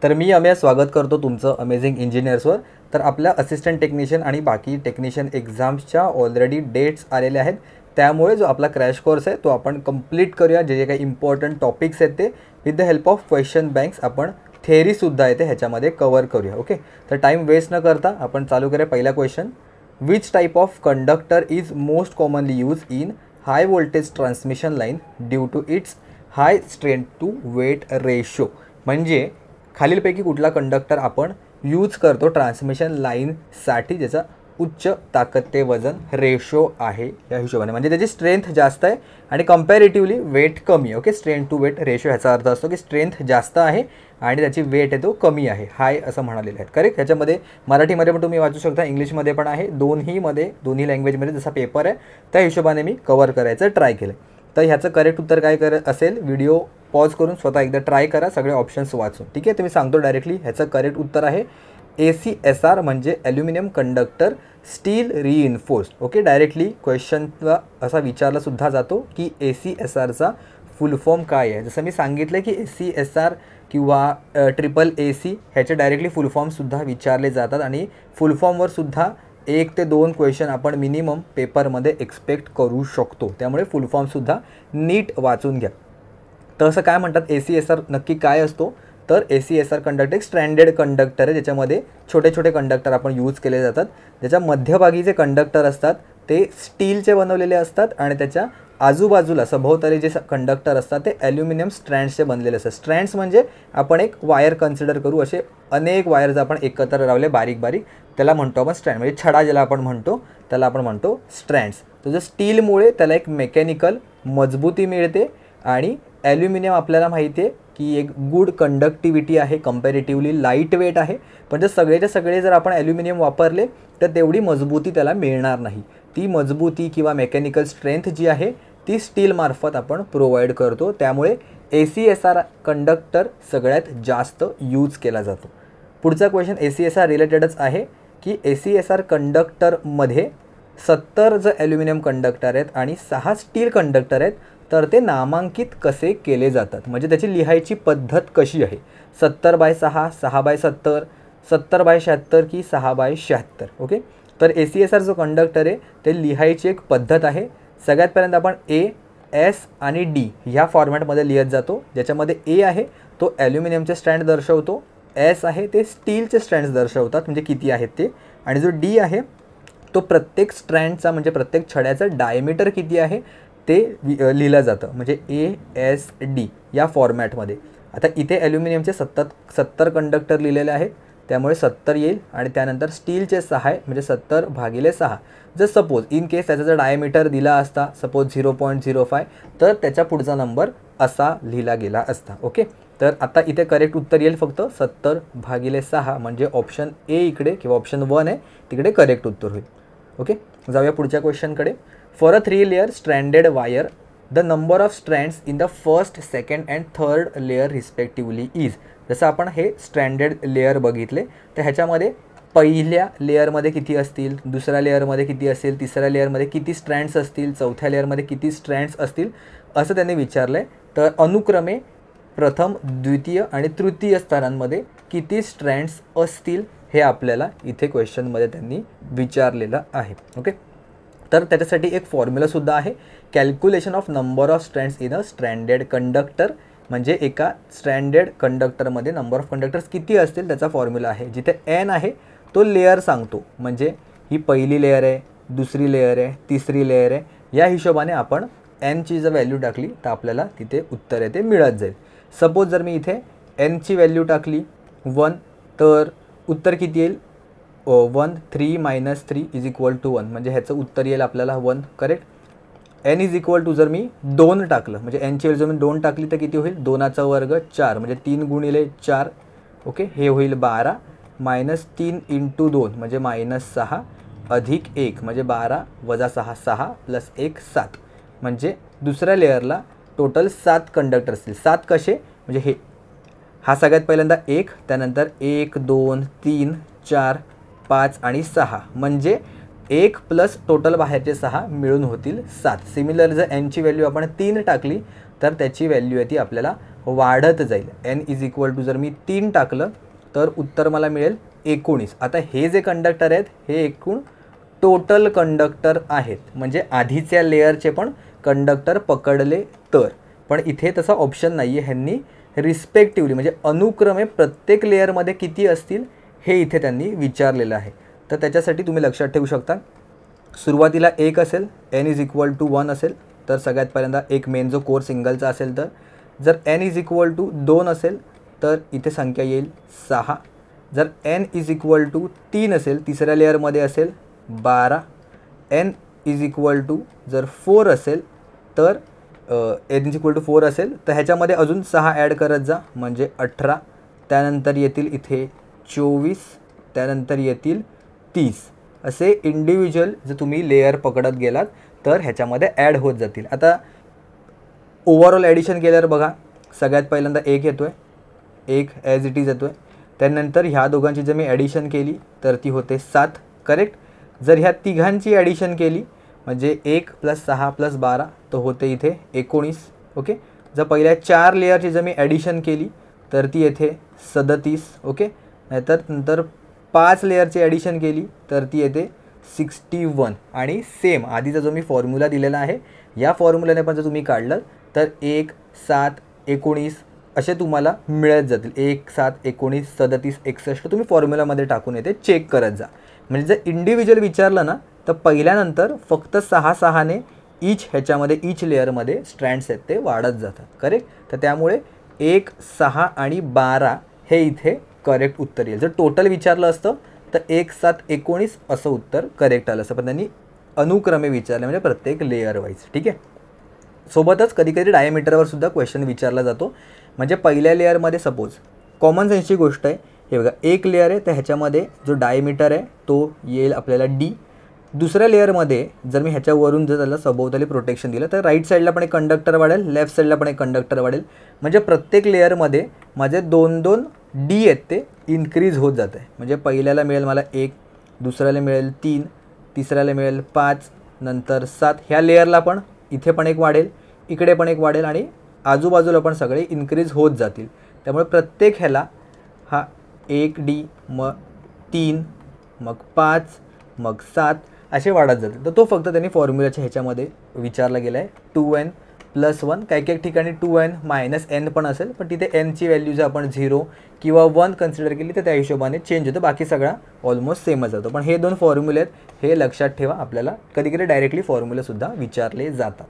तर मी अमेय स्वागत करतो तुमचं अमेझिंग इंजिनियर्सवर। तर आपल्या असिस्टंट टेक्निशियन आणि बाकी टेक्निशियन एक्झाम्सच्या ऑलरेडी डेट्स आलेले आहेत, त्यामुळे जो आपला क्रॅश कोर्स आहे तो आपण कंप्लीट करूया। जे जे काही इम्पॉर्टंट टॉपिक्स आहेत ते with the help of question banks आपण थेअरीसुद्धा आहे ते ह्याच्यामध्ये कवर करूया। ओके, तर टाईम वेस्ट न करता आपण चालू करूया पहिला question. Which type of conductor is most commonly use in high voltage transmission line due to its high strength to weight ratio. म्हणजे खालीलपैकी कुठला कंडक्टर आपण यूज करतो ट्रान्समिशन लाईनसाठी ज्याचा उच्च ताकद ते वजन रेशो आहे या हिशोबाने, म्हणजे त्याची स्ट्रेंथ जास्त आहे आणि कंपॅरेटिव्हली वेट कमी आहे। Okay, strength to weight ratio ह्याचा अर्थ असतो की स्ट्रेंथ जास्त आहे आणि त्याची वेट आहे तो कमी आहे, हाय असं म्हणालेलं आहे। करेक्ट, ह्याच्यामध्ये मराठीमध्ये पण तुम्ही वाचू शकता, इंग्लिशमध्ये पण आहे, दोन्ही लँग्वेजमध्ये जसा पेपर आहे त्या हिशोबाने मी कवर करायचं ट्राय केलं। तर ह्याचं करेक्ट उत्तर काय असेल, व्हिडिओ पॉज करून स्वतः एकदा ट्राय करा सगळे ऑप्शन्स वाचून। ठीक आहे, तुम्ही सांगतो डायरेक्टली, ह्याचं करेक्ट उत्तर आहे ACSR म्हणजे aluminium conductor steel reinforced. Okay, directly क्वेश्चनला असा विचारला सुद्धा जातो की ACSRचा फुल फॉर्म काय आहे। जसं मी सांगितलं की ACSR किंवा AC ह्याचे डायरेक्टली फुल फॉर्मसुद्धा विचारले जातात आणि फुल फॉर्मवर सुद्धा 1 ते 2 क्वेश्चन आपण मिनिमम पेपरमध्ये एक्सपेक्ट करू शकतो, त्यामुळे फुल फॉर्मसुद्धा नीट वाचून घ्या। तर असं काय म्हणतात, ACSR नक्की काय असतो, तर ACSR कंडक्टर एक स्ट्रँडेड कंडक्टर आहे, ज्याच्यामध्ये छोटे छोटे कंडक्टर आपण यूज केले जातात। ज्याच्या मध्यभागी जे कंडक्टर असतात ते स्टीलचे बनवलेले असतात आणि त्याच्या आजूबाजूला सभोवताली जे कंडक्टर असतात ते ॲल्युमिनियम स्ट्रँड्सचे बनलेले असतात। स्ट्रँड्स म्हणजे आपण एक वायर कन्सिडर करू, असे अनेक वायर्स आपण एकत्र लावले बारीक बारीक, त्याला म्हणतो आपण स्ट्रँड, म्हणजे छडा ज्याला आपण म्हणतो त्याला आपण म्हणतो स्ट्रँड्स। तर जो स्टीलमुळे त्याला एक मेकॅनिकल मजबूती मिळते आणि ॲल्युमिनियम आपल्याला माहिती आहे की एक गुड कंडक्टिव्हिटी आहे, कंपॅरेटिव्हली लाईट वेट आहे, पण जर सगळेच्या सगळे जर आपण ॲल्युमिनियम वापरले तर तेवढी मजबूती त्याला मिळणार नाही। ती मजबूती किंवा मेकॅनिकल स्ट्रेंथ जी आहे ती स्टीलमार्फत आपण प्रोव्हाइड करतो, त्यामुळे ACSR कंडक्टर सगळ्यात जास्त यूज केला जातो। पुढचा क्वेश्चन ACSR रिलेटेडच आहे की ACSR कंडक्टरमध्ये 70 जर ॲल्युमिनियम कंडक्टर आहेत आणि 6 स्टील कंडक्टर आहेत तर ते नामांकित कसे केले जातात, म्हणजे त्याची लिहायची पद्धत कशी आहे। 70/6, 6/70, 70/76 की 6/76। ओके, तर ACSR जो कंडक्टर आहे ते लिहायची एक पद्धत आहे। सगळ्यात पहिल्यांदा आपण A, S आणि D ह्या फॉर्मॅटमध्ये लिहित जातो, ज्याच्यामध्ये A आहे तो ॲल्युमिनियमचे स्ट्रँड दर्शवतो, S आहे ते स्टीलचे स्ट्रँड्स दर्शवतात म्हणजे किती आहेत ते, आणि जो D आहे तो प्रत्येक स्ट्रँडचा म्हणजे प्रत्येक छड्याचं डायमीटर किती आहे ते लिहिलं जातं, म्हणजे ASD या फॉर्मॅटमध्ये। आता इथे ॲल्युमिनियमचे 70 कंडक्टर लिहिलेले आहेत, त्यामुळे 70 येईल आणि त्यानंतर स्टीलचे 6 आहे म्हणजे 70/6। जर सपोज इन केस त्याचा जर डायमीटर दिला असता सपोज 0.05 तर त्याच्या पुढचा नंबर असा लिहिला गेला असता। ओके, तर आता इथे करेक्ट उत्तर येईल फक्त 70/6, म्हणजे ऑप्शन A इकडे किंवा ऑप्शन 1 आहे तिकडे करेक्ट उत्तर होईल। ओके, जाऊया पुढच्या क्वेश्चनकडे। For a 3-layer stranded wire, the number of strands in the first, second and third layer respectively is। जसं आपण हे स्ट्रँडेड लेयर बघितले तर ह्याच्यामध्ये पहिल्या लेयरमध्ये किती असतील, दुसऱ्या लेयरमध्ये किती असेल, तिसऱ्या लेयरमध्ये किती स्ट्रँड्स असतील, चौथ्या लेयरमध्ये किती स्ट्रँड्स असतील असं त्यांनी विचारलं आहे। तर अनुक्रमे प्रथम, द्वितीय आणि तृतीय स्थानांमध्ये किती स्ट्रँड्स असतील हे आपल्याला इथे क्वेश्चनमध्ये त्यांनी विचारलेलं आहे। ओके, तर त्याच्यासाठी एक फॉर्म्युलासुद्धा आहे, calculation of number of strands in a stranded conductor, म्हणजे एका स्ट्रँडेड कंडक्टरमध्ये नंबर ऑफ कंडक्टर्स किती असतील त्याचा फॉर्म्युला आहे। जिथे N आहे तो लेयर सांगतो, म्हणजे ही पहिली लेयर आहे, दुसरी लेयर आहे, तिसरी लेयर आहे, या हिशोबाने आपण Nची जर व्हॅल्यू टाकली तर आपल्याला तिथे उत्तर आहे ते मिळत जाईल। सपोज जर मी इथे Nची व्हॅल्यू टाकली 1 तर उत्तर किती येईल, 1 3 - 3 = 1, म्हणजे ह्याचं उत्तर येईल आपल्याला 1। करेक्ट, N = जर मी 2 टाकलं म्हणजे Nची व्हॅल्यू जर मी 2 टाकली तर किती होईल, 2चा वर्ग 4 म्हणजे 3 × 4। ओके, हे होईल 12 -3 × 2 म्हणजे -6 अधिक 1 म्हणजे 12 - 6 6 + 1 7, म्हणजे दुसऱ्या लेयरला टोटल 7 कंडक्टर असतील। 7 कसे, म्हणजे हे हा सगळ्यात पहिल्यांदा 1, त्यानंतर 1 2 3 4 5 आणि 6, म्हणजे 1 प्लस टोटल बाहेरचे 6 मिळून होतील 7। सिमिलर जर Nची व्हॅल्यू आपण 3 टाकली तर त्याची व्हॅल्यू आहे ती आपल्याला वाढत जाईल. n इज इक्वल टू जर मी 3 टाकलं तर उत्तर मला मिळेल 19. आता हे जे कंडक्टर आहेत हे एकूण टोटल कंडक्टर आहेत, म्हणजे आधीच्या लेअरचे पण कंडक्टर पकडले तर. पण इथे तसा ऑप्शन नाही आहे, ह्यांनी रिस्पेक्टिवली म्हणजे अनुक्रमे प्रत्येक लेअरमध्ये किती असतील हे इथे त्यांनी विचारलेलं आहे. तर त्याच्यासाठी तुम्ही लक्षात ठेवू शकता, सुरुवातीला 1 असेल, n इज इक्वल टू 1 असेल तर सगळ्यात पहिल्यांदा एक मेन जो कोर सिंगलचा असेल तर. जर n इज इक्वल टू 2 असेल तर इथे संख्या येईल 6. जर n इज इक्वल टू 3 असेल, तिसऱ्या लेअरमध्ये असेल 12. n इज इक्वल टू जर 4 असेल तर n इज इक्वल टू 4 असेल तर ह्याच्यामध्ये अजून 6 ॲड करत जा म्हणजे 18. त्यानंतर येतील इथे 24, त्यानंतर येतील 30. असे इंडिव्हिज्युअल जर तुम्ही लेअर पकडत गेलात तर ह्याच्यामध्ये ॲड होत जातील. आता ओव्हरऑल ॲडिशन केल्यावर बघा, सगळ्यात पहिल्यांदा 1 येतो आहे, 1 ॲज इट इज येतो आहे. त्यानंतर ह्या दोघांची जर मी ॲडिशन केली तर ती होते 7, करेक्ट. जर ह्या तिघांची ॲडिशन केली म्हणजे 1 + 6 + 12 तर होते इथे 19. ओके. जर पहिल्या 4 लेअरची जर मी ॲडिशन केली तर ती येथे 37. ओके. नाहीतर नंतर 5 लेअरची ॲडिशन केली तर ती येते 61. आणि सेम आधीचा जो मी फॉर्म्युला दिलेला आहे या फॉर्म्युल्याने पण जर तुम्ही काढलं तर 1, 7, 19 असे तुम्हाला मिळत जातील. 1, 7, 19, 37, 61 तुम्ही फॉर्म्युलामध्ये टाकून येते चेक करत जा. म्हणजे जर इंडिव्हिज्युअल विचारलं ना तर पहिल्यानंतर फक्त 6-6ने ईच ह्याच्यामध्ये ईच लेअरमध्ये स्ट्रँड्स आहेत ते वाढत जातात, करेक्ट. तर त्यामुळे 1, 6 आणि 12 हे इथे करेक्ट उत्तर येईल. जर टोटल विचारलं असतं तर 1, 7, 19 असं उत्तर करेक्ट आलं असतं, पण त्यांनी अनुक्रमे विचारले म्हणजे प्रत्येक लेअर वाईज. ठीक आहे. सोबतच कधी कधी डायमीटरवर सुद्धा क्वेश्चन विचारला जातो. म्हणजे पहिल्या लेअरमध्ये सपोज कॉमन सेन्सची गोष्ट आहे, हे बघा एक लेअर आहे तर ह्याच्यामध्ये जो डायमीटर आहे तो येईल आपल्याला D. दुसऱ्या लेअरमध्ये जर मी ह्याच्यावरून जर त्याला सभोवताली प्रोटेक्शन दिलं तर राईट साईडला पण एक कंडक्टर वाढेल, लेफ्ट साईडला पण एक कंडक्टर वाढेल. म्हणजे प्रत्येक लेअरमध्ये माझे 2-2 D आहेत ते इन्क्रीज होत जात आहे. म्हणजे पहिल्याला मिळेल मला 1, दुसऱ्याला मिळेल 3, तिसऱ्याला मिळेल 5, नंतर 7. ह्या लेअरला पण इथे पण एक वाढेल, इकडे पण एक वाढेल आणि आजूबाजूला पण सगळे इन्क्रीज होत जातील. त्यामुळे प्रत्येक ह्याला हा 1D, मग 3, मग 5, मग 7 असे वाढत जातील. तर तो फक्त त्यांनी फॉर्म्युलाच्या ह्याच्यामध्ये विचारला गेला आहे. 2n + 1, काही काही ठिकाणी 2n - n पण असेल, पण तिथे nची व्हॅल्यू जर आपण 0 किंवा 1 कन्सिडर केली तर त्या हिशोबाने चेंज होतं, बाकी सगळा ऑलमोस्ट सेमच जातो. पण हे 2 फॉर्म्युले आहेत हे लक्षात ठेवा. आपल्याला कधी कधी डायरेक्टली फॉर्म्युलेसुद्धा विचारले जातात.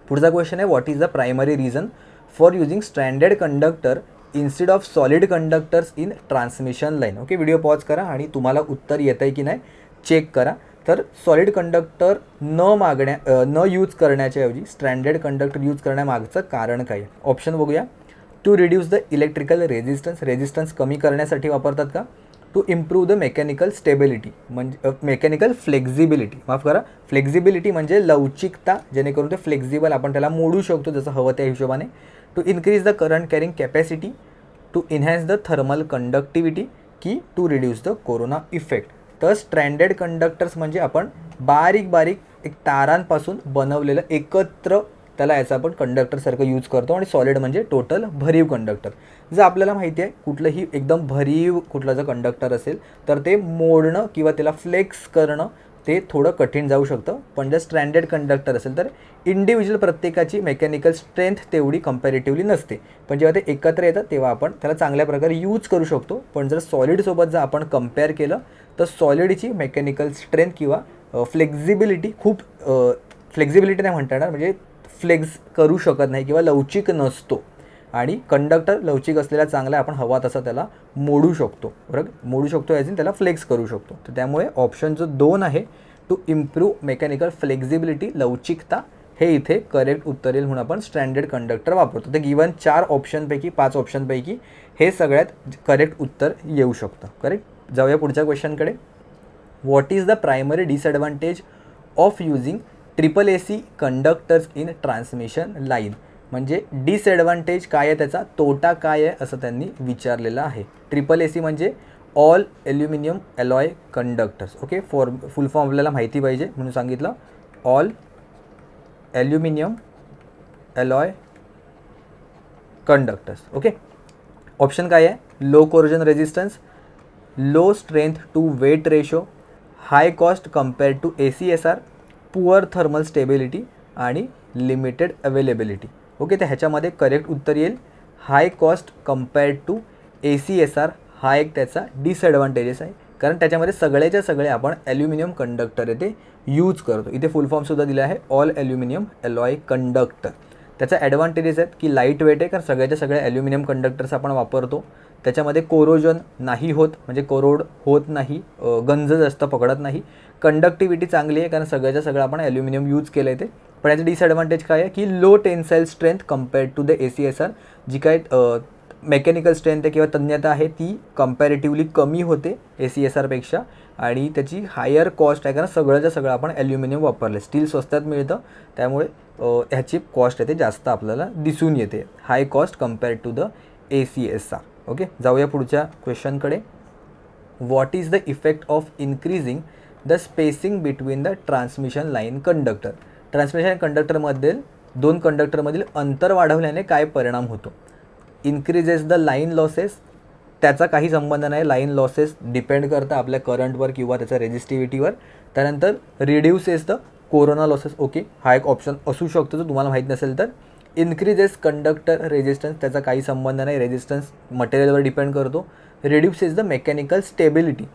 पुढचा क्वेश्चन आहे, what is the primary reason for using stranded conductor instead of solid conductors in transmission line. Okay, video pause करा आणि तुम्हाला उत्तर येतं आहे की नाही चेक करा. तर सॉलिड कंडक्टर न यूज करण्याच्या ऐवजी स्ट्रँडेड कंडक्टर यूज करण्यामागचं कारण काय आहे? ऑप्शन बघूया. To reduce the electrical resistance कमी करण्यासाठी वापरतात का? To improve the mechanical stability म्हणजे मेकॅनिकल फ्लेक्झिबिलिटी, माफ करा फ्लेक्झिबिलिटी म्हणजे लवचिकता, जेणेकरून ते फ्लेक्झिबल आपण त्याला मोडू शकतो जसं हवं त्या हिशोबाने. To increase the current carrying capacity, to enhance the thermal conductivity की to reduce the corona effect. तर स्ट्रँडेड कंडक्टर्स म्हणजे आपण बारीक बारीक एक तारांपासून बनवलेलं एकत्र त्याला याचा आपण कंडक्टरसारखं यूज करतो. आणि सॉलिड म्हणजे टोटल भरीव कंडक्टर. जर आपल्याला माहिती आहे कुठलंही एकदम भरीव कुठलं जर कंडक्टर असेल तर ते मोडणं किंवा त्याला फ्लेक्स करणं ते थोडं कठीण जाऊ शकतं. पण जर स्ट्रँडेड कंडक्टर असेल तर इंडिव्हिज्युअल प्रत्येकाची मेकॅनिकल स्ट्रेंथ तेवढी कंपॅरेटिव्हली नसते, पण जेव्हा ते एकत्र येतं तेव्हा आपण त्याला चांगल्या प्रकारे यूज करू शकतो. पण जर सॉलिडसोबत जर आपण कम्पेअर केलं तर सॉलिडची मेकॅनिकल स्ट्रेंथ किंवा फ्लेक्झिबिलिटी खूप फ्लेक्झिबिलिटी नाही म्हणता येणार, म्हणजे फ्लेक्स करू शकत नाही किंवा लवचिक नसतो. आणि कंडक्टर लवचिक असलेला चांगला, आपण हवा तसा त्याला मोडू शकतो, बरोबर मोडू शकतो ॲज इन त्याला फ्लेक्स करू शकतो. तर त्यामुळे ऑप्शन जो 2 आहे टू इम्प्रूव्ह मेकॅनिकल फ्लेक्झिबिलिटी लवचिकता हे इथे करेक्ट उत्तर येईल, म्हणून आपण स्टँडर्ड कंडक्टर वापरतो. तर गिवन 4 ऑप्शनपैकी 5 ऑप्शनपैकी हे सगळ्यात करेक्ट उत्तर येऊ शकतं. करेक्ट. जाऊया पुढच्या क्वेश्चनकडे. What is the primary disadvantage of using AAA conductors in transmission line. म्हणजे डिसएडव्हान्टेज काय आहे, त्याचा तोटा काय आहे असं त्यांनी विचारलेलं आहे. AAA म्हणजे all aluminium alloy conductors. Okay, full form आपल्याला माहिती पाहिजे म्हणून सांगितलं. All aluminium alloy conductors. Okay, option काय आहे? Low corrosion resistance, low strength to weight ratio, high cost compare to ACSR, poor thermal stability आणि लिमिटेड अवेलेबिलिटी. ओके, तर ह्याच्यामध्ये करेक्ट उत्तर येईल high cost compared to ACSR. हा एक त्याचा डिसएडव्हान्टेजेस आहे, कारण त्याच्यामध्ये सगळ्याच्या सगळे आपण ॲल्युमिनियम कंडक्टर येथे यूज करतो. इथे फुल फॉर्मसुद्धा दिला आहे, ऑल ॲल्युमिनियम अलॉय कंडक्टर. त्याचा ॲडव्हान्टेजेस आहेत की लाईट वेट आहे, कारण सगळ्याच्या सगळ्या ॲल्युमिनियम कंडक्टर्स आपण वापरतो. त्याच्यामध्ये कोरोजन नाही होत, म्हणजे कोरोड होत नाही, गंज जास्त पकडत नाही. कंडक्टिव्हिटी चांगली आहे, कारण सगळ्याच्या सगळं आपण ॲल्युमिनियम यूज केलं आहे ते. पण याचं डिसएडव्हान्टेज काय आहे की low tensile strength compared to the ACSR. जी काय मेकॅनिकल स्ट्रेंथ आहे किंवा तन्यता आहे ती कम्पॅरेटिव्हली कमी होते ACSRपेक्षा, आणि त्याची हायर कॉस्ट आहे, कारण सगळंच्या सगळं आपण ॲल्युमिनियम वापरले. स्टील स्वस्तात मिळतं, त्यामुळे ह्याची कॉस्ट आहे ते जास्त आपल्याला दिसून येते, high cost compared to the ACSR. Okay, जाऊया पुढच्या क्वेश्चनकडे. What is the effect of increasing the spacing between the transmission line conductor. Transmission कंडक्टरमध्ये दोन कंडक्टरमधील अंतर वाढवल्याने काय परिणाम होतो? इन्क्रीजेस द लाईन लॉसेस, त्याचा काही संबंध नाही. लाईन लॉसेस डिपेंड करतं आपल्या करंटवर किंवा त्याच्या रेजिस्टिव्हिटीवर. त्यानंतर reduces the corona losses. Okay, हा एक ऑप्शन असू शकतो जर तुम्हाला माहीत नसेल तर. इन्क्रीजेस कंडक्टर रेजिस्टन्स, त्याचा काही संबंध नाही, रेजिस्टन्स मटेरियलवर डिपेंड करतो. Reduces the mechanical stability,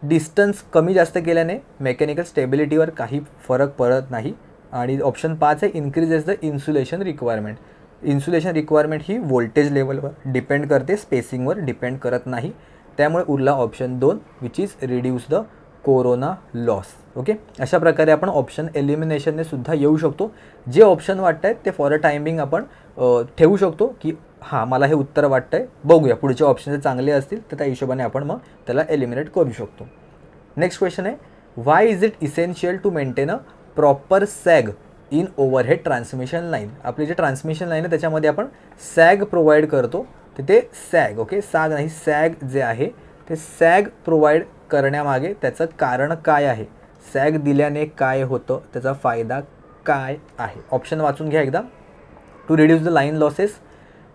distance कमी जास्त केल्याने मेकॅनिकल स्टेबिलिटीवर काही फरक पडत नाही. आणि ऑप्शन 5 आहे increases the insulation requirement. Insulation requirement he voltage लेवलवर डिपेंड करते, स्पेसिंगवर डिपेंड करत नाही. त्यामुळे उरला option 2 which is reduce the corona loss. Okay, अशा प्रकारे आपण ऑप्शन एलिमिनेशनने सुद्धा येऊ शकतो. जे ऑप्शन वाटत आहेत ते फॉर अ टायमिंग आपण ठेवू शकतो की हां मला हे उत्तर वाटतं आहे, बघूया पुढचे ऑप्शन चांगले असतील तर त्या हिशोबाने आपण मग त्याला एलिमिनेट करू शकतो. नेक्स्ट क्वेश्चन आहे, why is it essential to maintain a proper sag in overhead transmission line. आपली जे ट्रान्समिशन लाईन आहे त्याच्यामध्ये आपण सॅग प्रोव्हाइड करतो, तर ते सॅग, ओके साग नाही, सॅग जे आहे ते सॅग प्रोव्हाइड करण्यामागे त्याचं कारण काय आहे? सॅग दिल्याने काय होतं, त्याचा फायदा काय आहे? ऑप्शन वाचून घ्या एकदा. To reduce the line losses,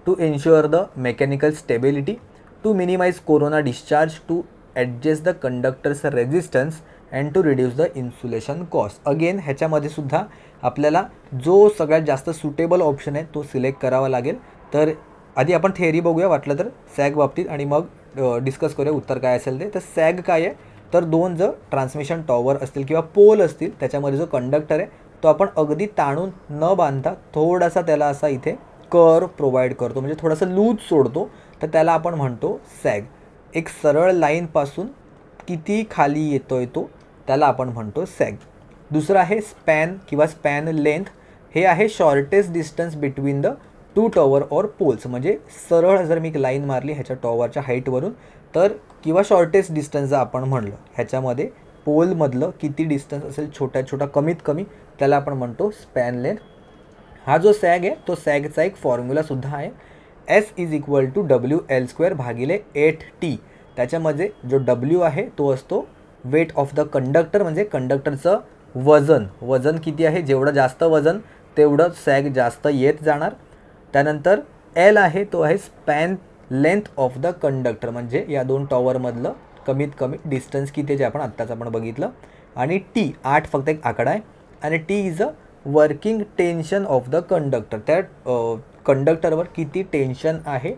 to ensure the mechanical stability, to minimise corona discharge, to adjust the conductors resistance and to reduce the insulation cost. Again ह्याच्यामध्ये सुद्धा आपल्याला जो सगळ्यात जास्त सुटेबल ऑप्शन आहे तो सिलेक्ट करावा लागेल. तर आधी आपण थेअरी बघूया वाटलं तर सॅग बाबतीत, आणि मग डिस्कस करूया उत्तर काय असेल ते. तर सॅग काय आहे, तर दोन जर ट्रान्समिशन टॉवर असतील किंवा पोल असतील त्याच्यामध्ये जो कंडक्टर आहे तो आपण अगदी ताणून न बांधता थोडासा त्याला असा इथे कर्व प्रोव्हाइड करतो, म्हणजे थोडासा लूज सोडतो, तर त्याला आपण म्हणतो सॅग. एक सरळ लाईनपासून किती खाली येतोय तो त्याला आपण म्हणतो सॅग. दुसरं आहे स्पॅन किंवा स्पॅन लेंथ. हे आहे shortest distance between the two tower और पोल्स, म्हणजे सरळ जर मी एक लाईन मारली ह्याच्या टॉवरच्या हाईटवरून तर, किंवा शॉर्टेस्ट डिस्टन्स जर आपण म्हणलं ह्याच्यामध्ये पोलमधलं किती डिस्टन्स असेल छोट्यात छोटा कमीत कमी, त्याला आपण म्हणतो स्पॅन लेंथ. हा जो सॅग आहे तो सॅगचा एक फॉर्म्युलासुद्धा आहे, S is equal to WL² भागिले 8T. त्याच्यामध्ये जो W आहे तो असतो वेट ऑफ द कंडक्टर, म्हणजे कंडक्टरचं वजन. वजन किती आहे, जेवढं जास्त वजन तेवढं सॅग जास्त येत जाणार. त्यानंतर L आहे तो आहे span length of the conductor, म्हणजे या दोन टॉवरमधलं कमीत कमी डिस्टन्स किती जे आपण आत्ताच आपण बघितलं. आणि T 8 फक्त एक आकडा आहे, आणि T is a working tension off the conductor. त्या कंडक्टरवर किती टेन्शन आहे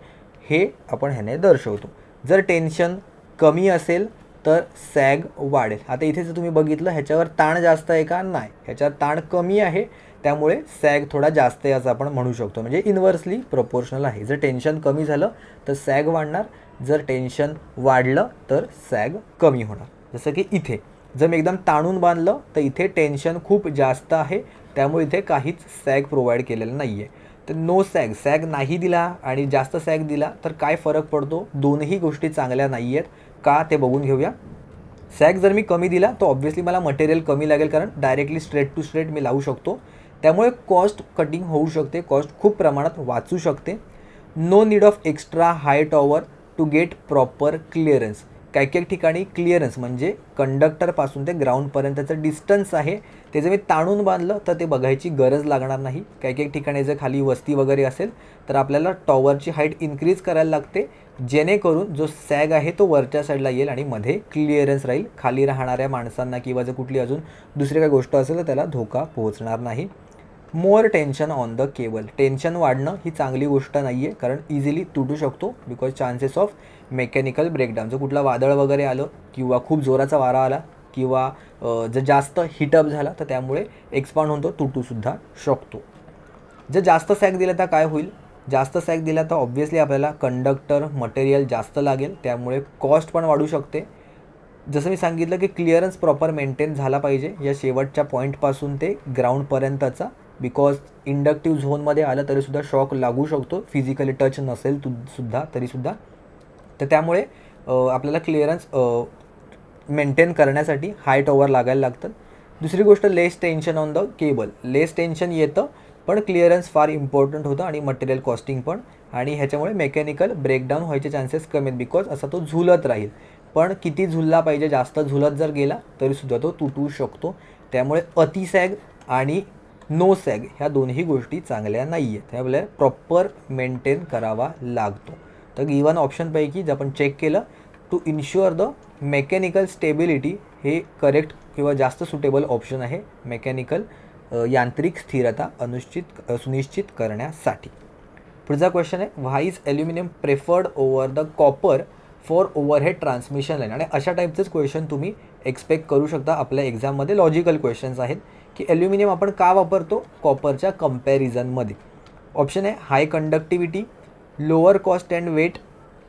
हे आपण ह्याने दर्शवतो. जर टेन्शन कमी असेल तर सॅग वाढेल. आता इथे जर तुम्ही बघितलं ह्याच्यावर ताण जास्त आहे का, नाही, ह्याच्यावर ताण कमी आहे, त्यामुळे सॅग थोडा जास्त आहे असं आपण म्हणू शकतो, म्हणजे इन्व्हर्सली प्रोपोर्शनल आहे. जर टेन्शन कमी झालं तर सॅग वाढणार, जर टेन्शन वाढलं तर सॅग कमी होणार. जसं की इथे जर मी एकदम ताणून बांधलं तर इथे टेन्शन खूप जास्त आहे, त्यामुळे इथे काहीच सॅग प्रोव्हाइड केलेलं नाही आहे. तर नो सॅग, सॅग नाही दिला आणि जास्त सॅग दिला तर काय फरक पडतो? दोन्ही गोष्टी चांगल्या नाही आहेत का ते बघून घेऊया. सॅग जर मी कमी दिला तर ऑब्व्हियसली मला मटेरियल कमी लागेल, कारण डायरेक्टली स्ट्रेट टू स्ट्रेट मी लावू शकतो, त्यामुळे कॉस्ट कटिंग होऊ शकते, कॉस्ट खूप प्रमाणात वाचू शकते. No need of extra high tower to get proper clearance. काही काही ठिकाणी क्लिअरन्स म्हणजे कंडक्टरपासून ते ग्राउंडपर्यंतचं डिस्टन्स आहे ते जर मी ताणून बांधलं तर ते बघायची गरज लागणार नाही. काही काही ठिकाणी जर खाली वस्ती वगैरे असेल तर आपल्याला टॉवरची हाईट इन्क्रीज करायला लागते, जेणेकरून जो सॅग आहे तो वरच्या साईडला येईल आणि मध्ये क्लिअरन्स राहील. खाली राहणाऱ्या माणसांना किंवा जर कुठली अजून दुसरी काही गोष्ट असेल तर त्याला धोका पोहोचणार नाही. More tension on the cable. Tension वाढणं ही चांगली गोष्ट नाही आहे, कारण इझिली तुटू शकतो because chances of mechanical breakdown. जर कुठला वादळ वगैरे आलं किंवा खूप जोराचा वारा आला किंवा जर जास्त हिटअप झाला तर त्यामुळे एक्सपांड होतो, तुटूसुद्धा शकतो. जर जास्त सॅग दिला तर काय होईल? जास्त सॅग दिला तर ऑब्व्हियसली आपल्याला कंडक्टर मटेरियल जास्त लागेल, त्यामुळे कॉस्ट पण वाढू शकते. जसं मी सांगितलं की क्लिअरन्स प्रॉपर मेंटेन झाला पाहिजे या शेवटच्या पॉईंटपासून ते ग्राउंडपर्यंतचा, बिकॉज इंडक्टिव्ह झोनमध्ये आलं तरीसुद्धा शॉक लागू शकतो, फिजिकली टच नसेल सुद्धा तरीसुद्धा. तर त्यामुळे आपल्याला क्लिअरन्स मेंटेन करण्यासाठी हाय टॉवर लागायला लागतं. दुसरी गोष्ट less tension on the cable. Less tension येतं पण क्लिअरन्स फार इम्पॉर्टंट होतं आणि मटेरियल कॉस्टिंग पण, आणि ह्याच्यामुळे मेकॅनिकल ब्रेकडाऊन व्हायचे चान्सेस कमी आहेत बिकॉज असा तो झुलत राहील. पण किती झुलला पाहिजे? जास्त झुलत जर गेला तरीसुद्धा तो तुटू शकतो. त्यामुळे अति सॅग आणि नो सॅग ह्या दोन्ही गोष्टी चांगल्या नाही आहेत, त्यामुळे प्रॉपर मेंटेन करावा लागतो. तर गिवन ऑप्शनपैकी जर आपण चेक केलं टू इन्श्युअर द मेकॅनिकल स्टेबिलिटी हे करेक्ट किंवा जास्त सुटेबल ऑप्शन आहे मेकॅनिकल यांत्रिक स्थिरता सुनिश्चित करण्यासाठी. पुढचा क्वेश्चन आहे, why is aluminium preferred over the copper for overhead transmission line. आणि अशा टाईपचंच क्वेश्चन तुम्ही एक्सपेक्ट करू शकता. आपल्या एक्झाममध्ये लॉजिकल क्वेश्चन्स आहेत की ॲल्युमिनियम आपण का वापरतो कॉपरच्या कंपॅरिझनमध्ये. ऑप्शन आहे high conductivity, lower cost and weight,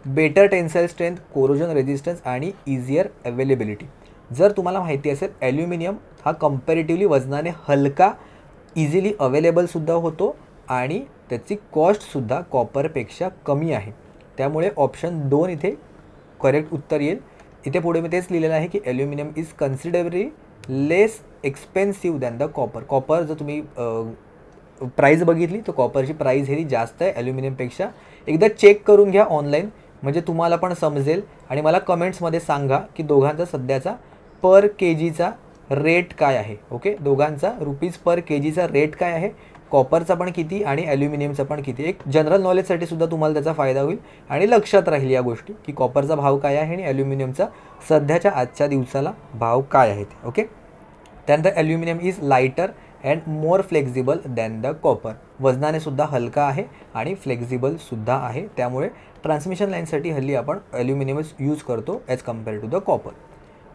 better tensile strength, corrosion resistance आणि इझियर अवेलेबिलिटी. जर तुम्हाला माहिती असेल ॲल्युमिनियम हा कंपॅरेटिव्हली वजनाने हलका, इझिली अवेलेबलसुद्धा होतो आणि त्याची कॉस्टसुद्धा कॉपरपेक्षा कमी आहे, त्यामुळे ऑप्शन 2 इथे करेक्ट उत्तर येईल. इथे पुढे मी तेच लिहिलेलं आहे की aluminium is considerably less expensive than the copper. Copper जर तुम्ही प्राईज बघितली तर कॉपरची प्राईज ही जास्त आहे ॲल्युमिनियमपेक्षा. एकदा चेक करून घ्या ऑनलाईन, म्हणजे तुम्हाला पण समजेल आणि मला कमेंट्समध्ये सांगा की दोघांचा सध्याचा पर के जीचा रेट काय आहे. ओके, दोघांचा रुपीज पर के जीचा रेट काय आहे, कॉपरचा पण किती आणि ॲल्युमिनियमचा पण किती. एक जनरल नॉलेजसाठी सुद्धा तुम्हाला त्याचा फायदा होईल आणि लक्षात राहील या गोष्टी की कॉपरचा भाव काय आहे आणि ॲल्युमिनियमचा सध्याच्या आजच्या दिवसाला भाव काय आहे ते. ओके, त्यानंतर aluminium is lighter and more flexible than the copper. वजनाने सुद्धा हलका आहे आणि फ्लेक्झिबलसुद्धा आहे, त्यामुळे ट्रान्समिशन लाईनसाठी हल्ली आपण ॲल्युमिनियमच यूज करतो as compare to the copper.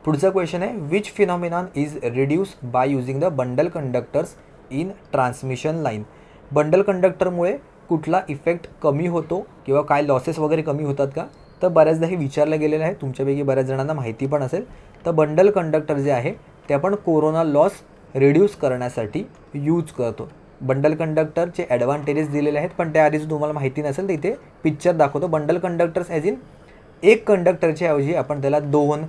पुढचा क्वेश्चन आहे, which phenomenon is reduce by using the bundle conductors in transmission line. Bundle कंडक्टरमुळे कुठला इफेक्ट कमी होतो किंवा काय लॉसेस वगैरे कमी होतात का, तर बऱ्याचदा हे विचारलं गेलेलं आहे, तुमच्यापैकी बऱ्याच जणांना माहिती पण असेल. तर बंडल कंडक्टर जे आहे ते आपण कोरोना लॉस रिड्यूस करण्यासाठी यूज करतो. बंडल कंडक्टरचे ॲडव्हान्टेजेस दिलेले आहेत, पण त्याआधीच तुम्हाला माहिती नसेल तर इथे पिक्चर दाखवतो. बंडल कंडक्टर्स ॲज इन एक कंडक्टरच्या ऐवजी आपण त्याला 2,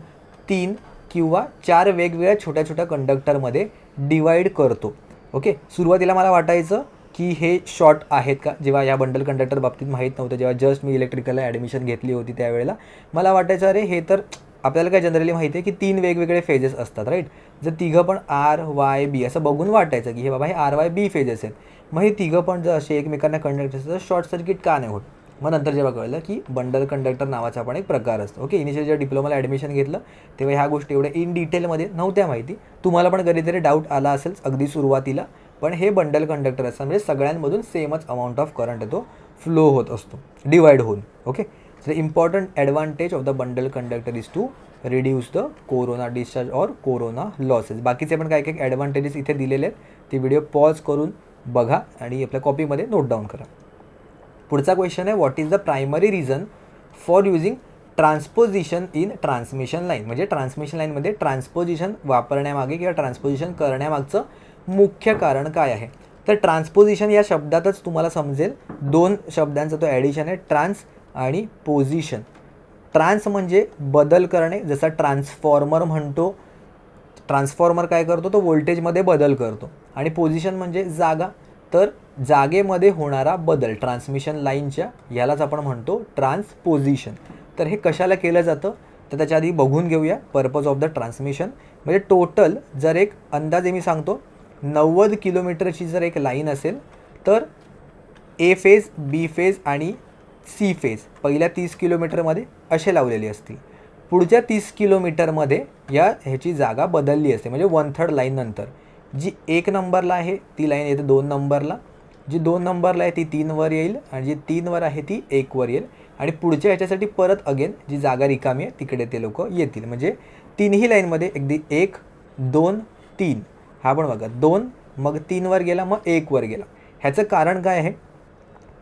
3 किंवा 4 वेगवेगळ्या छोट्या छोट्या कंडक्टरमध्ये डिवाईड करतो. ओके, सुरुवातीला मला वाटायचं की हे शॉर्ट आहेत का, जेव्हा या बंडल कंडक्टर बाबतीत माहीत नव्हतं, जेव्हा जस्ट मी इलेक्ट्रिकलला ॲडमिशन घेतली होती त्यावेळेला मला वाटायचं अरे हे तर आपल्याला काय जनरली माहिती आहे की 3 वेगवेगळे फेजेस असतात, राईट. जर तिघं पण आर वाय बी असं बघून वाटायचं की हे बाबा हे आर वाय बी फेजेस आहेत, मग हे तिघं पण जर असे एकमेकांना कंडक्ट असतं तर शॉर्ट सर्किट का नाही होत. मग नंतर जेव्हा कळलं की बंडल कंडक्टर नावाचा पण एक प्रकार असतो. ओके, इनिशियल जेव्हा डिप्लोमाला ॲडमिशन घेतलं तेव्हा ह्या गोष्टी एवढ्या इन डिटेलमध्ये नव्हत्या माहिती. तुम्हाला पण कधीतरी डाऊट आला असेल अगदी सुरुवातीला, पण हे बंडल कंडक्टर असतात म्हणजे सगळ्यांमधून सेमच अमाऊंट ऑफ करंट येतो, फ्लो होत असतो डिवाइड होऊन. Okay, the important advantage of the bundle conductor is to reduce the corona discharge और कोरोना लॉसेस. बाकीचे पण काही काही ॲडव्हान्टेजेस इथे दिलेले आहेत, ते व्हिडिओ पॉज करून बघा आणि आपल्या कॉपीमध्ये नोट डाऊन करा. पुढचा क्वेश्चन आहे, what is the primary reason for using transposition in transmission line. म्हणजे ट्रान्समिशन लाईनमध्ये ट्रान्सपोजिशन वापरण्यामागे किंवा ट्रान्सपोजिशन करण्यामागचं मुख्य कारण काय आहे. तर ट्रान्सपोजिशन या शब्दातच तुम्हाला समजेल 2 शब्दांचा तो ॲडिशन आहे, ट्रान्स आणि पोझिशन. ट्रान्स म्हणजे बदल करणे, जसा ट्रान्सफॉर्मर म्हणतो. ट्रान्सफॉर्मर काय करतो, तो व्होल्टेजमध्ये बदल करतो. आणि पोझिशन म्हणजे जागा, तर जागेमध्ये होणारा बदल ट्रान्समिशन लाईनच्या, यालाच आपण म्हणतो ट्रान्सपोजिशन. तर हे कशाला केलं जातं, तर त्याच्या आधी बघून घेऊया पर्पज ऑफ द ट्रान्समिशन. म्हणजे टोटल जर एक अंदाजे मी सांगतो 90 किलोमीटरची जर एक लाईन असेल तर ए फेज, बी फेज आणि सी फेज पहिल्या 30 किलोमीटरमध्ये असे लावलेले असतील. पुढच्या 30 किलोमीटरमध्ये ह्याची जागा बदलली असते. म्हणजे 1/3 लाईन नंतर जी 1 नंबरला आहे ती लाईन येते 2 नंबरला, जी 2 नंबरला आहे ती 3 वर येईल आणि जी 3 वर आहे ती 1 वर येईल आणि पुढच्या ह्याच्यासाठी परत अगेन जी जागा रिकामी आहे तिकडे ते लोक येतील. म्हणजे तिन्ही लाईनमध्ये अगदी 1, 2, 3 हा पण बघा 2 मग 3 वर गेला मग 1 वर गेला. ह्याचं कारण काय आहे,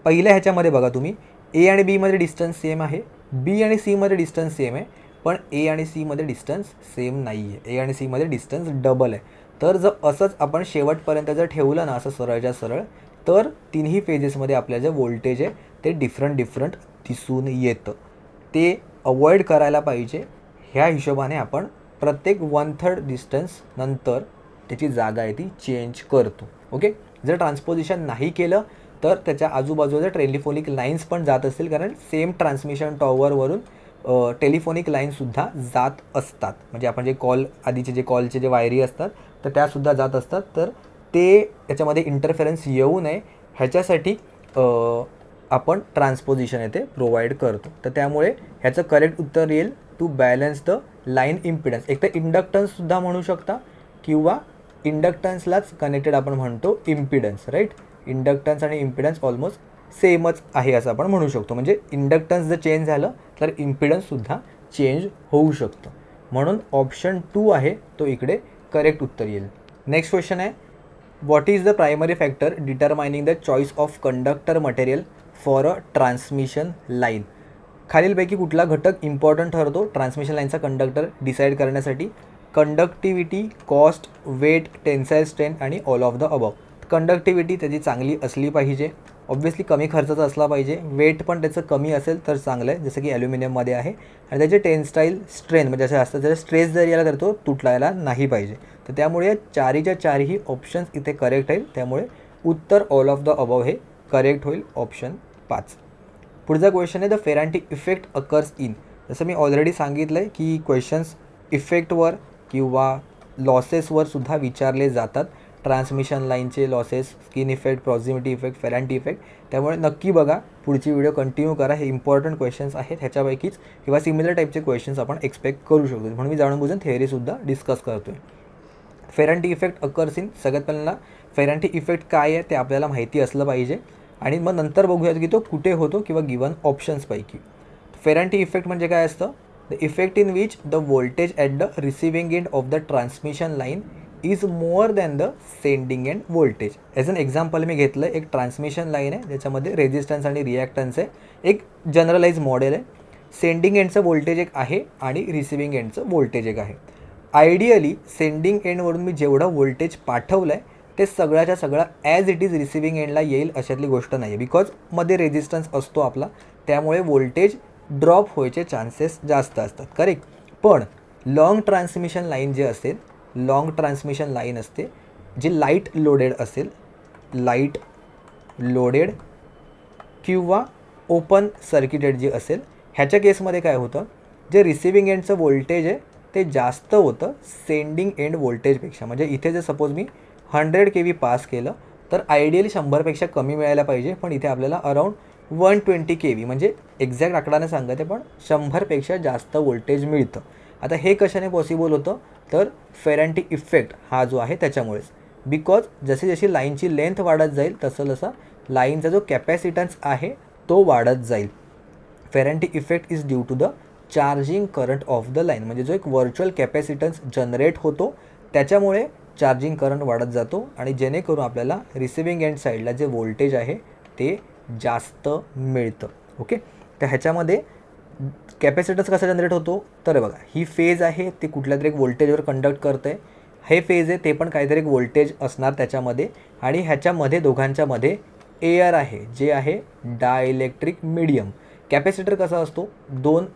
पहिल्या ह्याच्यामध्ये बघा तुम्ही ए आणि बीमध्ये डिस्टन्स सेम आहे, बी आणि सीमध्ये डिस्टन्स सेम आहे, पण ए आणि सीमध्ये डिस्टन्स सेम नाही आहे. ए आणि सीमध्ये डिस्टन्स डबल आहे. तर जर असंच आपण शेवटपर्यंत जर ठेवलं ना असं सरळच्या सरळ तर तिन्ही फेजेसमध्ये आपल्या जे व्होल्टेज आहे ते डिफरंट दिसून येतं. ते अवॉइड करायला पाहिजे. ह्या हिशोबाने आपण प्रत्येक 1/3 डिस्टन्स नंतर त्याची जागा आहे ती चेंज करतो. ओके. जर ट्रान्सपोजिशन नाही केलं तर त्याच्या आजूबाजूला टेलिफोनिक लाईन्स पण जात असतील, कारण सेम ट्रान्समिशन टॉवरवरून टेलिफोनिक लाईनसुद्धा जात असतात. म्हणजे आपण जे आधीचे जे कॉलचे जे वायरी असतात तर त्यासुद्धा जात असतात. तर ते त्याच्यामध्ये इंटरफेरन्स येऊ नये ह्याच्यासाठी आपण ट्रान्सपोजिशन येथे प्रोव्हाइड करतो. तर त्यामुळे ह्याचं करेक्ट उत्तर येईल to balance the line impedance. एक तर इंडक्टन्ससुद्धा म्हणू शकता किंवा इंडक्टन्सलाच कनेक्टेड आपण म्हणतो इम्पिडन्स, राईट. इंडक्टन्स आणि इम्पिडन्स ऑलमोस्ट सेमच आहे असं आपण म्हणू शकतो. म्हणजे इंडक्टन्स जर चेंज झालं तर इम्पिडन्ससुद्धा चेंज होऊ शकतं. म्हणून ऑप्शन 2 आहे तो इकडे करेक्ट उत्तर येईल. नेक्स्ट क्वेश्चन आहे, what is the primary factor determining the choice of conductor material for a transmission line. खालीलपैकी कुठला घटक इम्पॉर्टंट ठरतो ट्रान्समिशन लाईनचा कंडक्टर डिसाईड करण्यासाठी? Conductivity, cost, weight, tensile strength आणि all of the above. Conductivity त्याची चांगली असली पाहिजे, ऑब्व्हियसली कमी खर्चाचा असला पाहिजे. वेट पण त्याचं कमी असेल तर चांगलं आहे, जसं की ॲल्युमिनियममध्ये आहे. आणि त्याचे टेन्साईल स्ट्रेंथ म्हणजे असं असतं त्याचा स्ट्रेस जर याला तर तो तुटलायला नाही पाहिजे. तर त्यामुळे चारीच्या चारही ऑप्शन्स इथे करेक्ट आहेत. त्यामुळे उत्तर ऑल ऑफ द अबव हे करेक्ट होईल, ऑप्शन 5. पुढचा क्वेश्चन आहे, the Ferranti effect occurs in. जसं मी ऑलरेडी सांगितलं आहे की क्वेश्चन्स इफेक्टवर किंवा लॉसेसवर सुद्धा विचारले जातात. ट्रान्समिशन लाईनचे losses, skin effect, proximity effect, Ferranti effect. त्यामुळे नक्की बघा, पुढची व्हिडिओ कंटिन्यू करा. हे इम्पॉर्टंट क्वेश्चन्स आहेत, ह्याच्यापैकीच किंवा सिमिलर टाईपचे क्वेश्चन्स आपण एक्सपेक्ट करू शकतो. म्हणून मी जाणून बुजून थेअरीसुद्धा डिस्कस करतो आहे. Ferranti effect occurs in. सगळ्यात पहिल्यांदा फेरांटी इफेक्ट काय आहे ते आपल्याला माहिती असलं पाहिजे आणि मग नंतर बघूयात की तो कुठे होतो किंवा गिवन ऑप्शन्सपैकी. फेरांटी इफेक्ट म्हणजे काय असतं? The effect in which the voltage at the receiving end of the transmission line is more than the sending end voltage. As an example मी घेतलं, एक ट्रान्समिशन लाईन आहे ज्याच्यामध्ये रेजिस्टन्स आणि रिॲक्टन्स आहे. एक जनरलाइज मॉडेल आहे. सेंडिंग एंडचं व्होल्टेज एक आहे आणि रिसिविंग एंडचं व्होल्टेज एक आहे. आयडियली सेंडिंग एंडवरून मी जेवढं व्होल्टेज पाठवलं आहे ते सगळ्याच्या सगळं ॲज इट इज रिसिविंग एंडला येईल अशातली गोष्ट नाही आहे. बिकॉज मध्ये रेजिस्टन्स असतो आपला, त्यामुळे व्होल्टेज ड्रॉप व्हायचे चान्सेस जास्त असतात, करेक्ट. पण लॉंग ट्रान्समिशन लाईन जे असेल, लॉंग ट्रान्समिशन लाईन असते जी लाईट लोडेड असेल, लाईट लोडेड किंवा ओपन सर्किटेड जी असेल, ह्याच्या केसमध्ये काय होतं, जे रिसिविंग एंडचं व्होल्टेज आहे ते जास्त होतं सेंडिंग एंड व्होल्टेजपेक्षा. म्हणजे इथे जर सपोज मी 100 kV पास केलं तर आयडियली 100पेक्षा कमी मिळायला पाहिजे, पण इथे आपल्याला अराउंड 120 kV म्हणजे एक्झॅक्ट आकडाने सांगते पण 100पेक्षा जास्त व्होल्टेज मिळतं. आता हे कशाने पॉसिबल होतं तर फेरांटी इफेक्ट हा जो आहे त्याच्यामुळेच. बिकॉज जशी जशी लाईनची लेंथ वाढत जाईल तसं तसा लाईनचा जो कॅपॅसिटन्स आहे तो वाढत जाईल. Ferranti effect is due to the charging current of the line. म्हणजे जो एक व्हर्च्युअल कॅपॅसिटन्स जनरेट होतो त्याच्यामुळे चार्जिंग करंट वाढत जातो आणि जेणेकरून आपल्याला रिसिविंग एंड साईडला जे व्होल्टेज आहे ते जास्त मिळतं. ओके. तर ह्याच्यामध्ये कॅपॅसिटन्स कसा जनरेट होतो तर बघा, ही फेज आहे ते कुठल्या तरी एक व्होल्टेजवर कंडक्ट करतं आहे. हे फेज आहे ते पण काहीतरी एक व्होल्टेज असणार त्याच्यामध्ये आणि ह्याच्यामध्ये दोघांच्यामध्ये एअर आहे जे आहे डायइलेक्ट्रिक मीडियम. कॅपॅसिटर कसा असतो, 2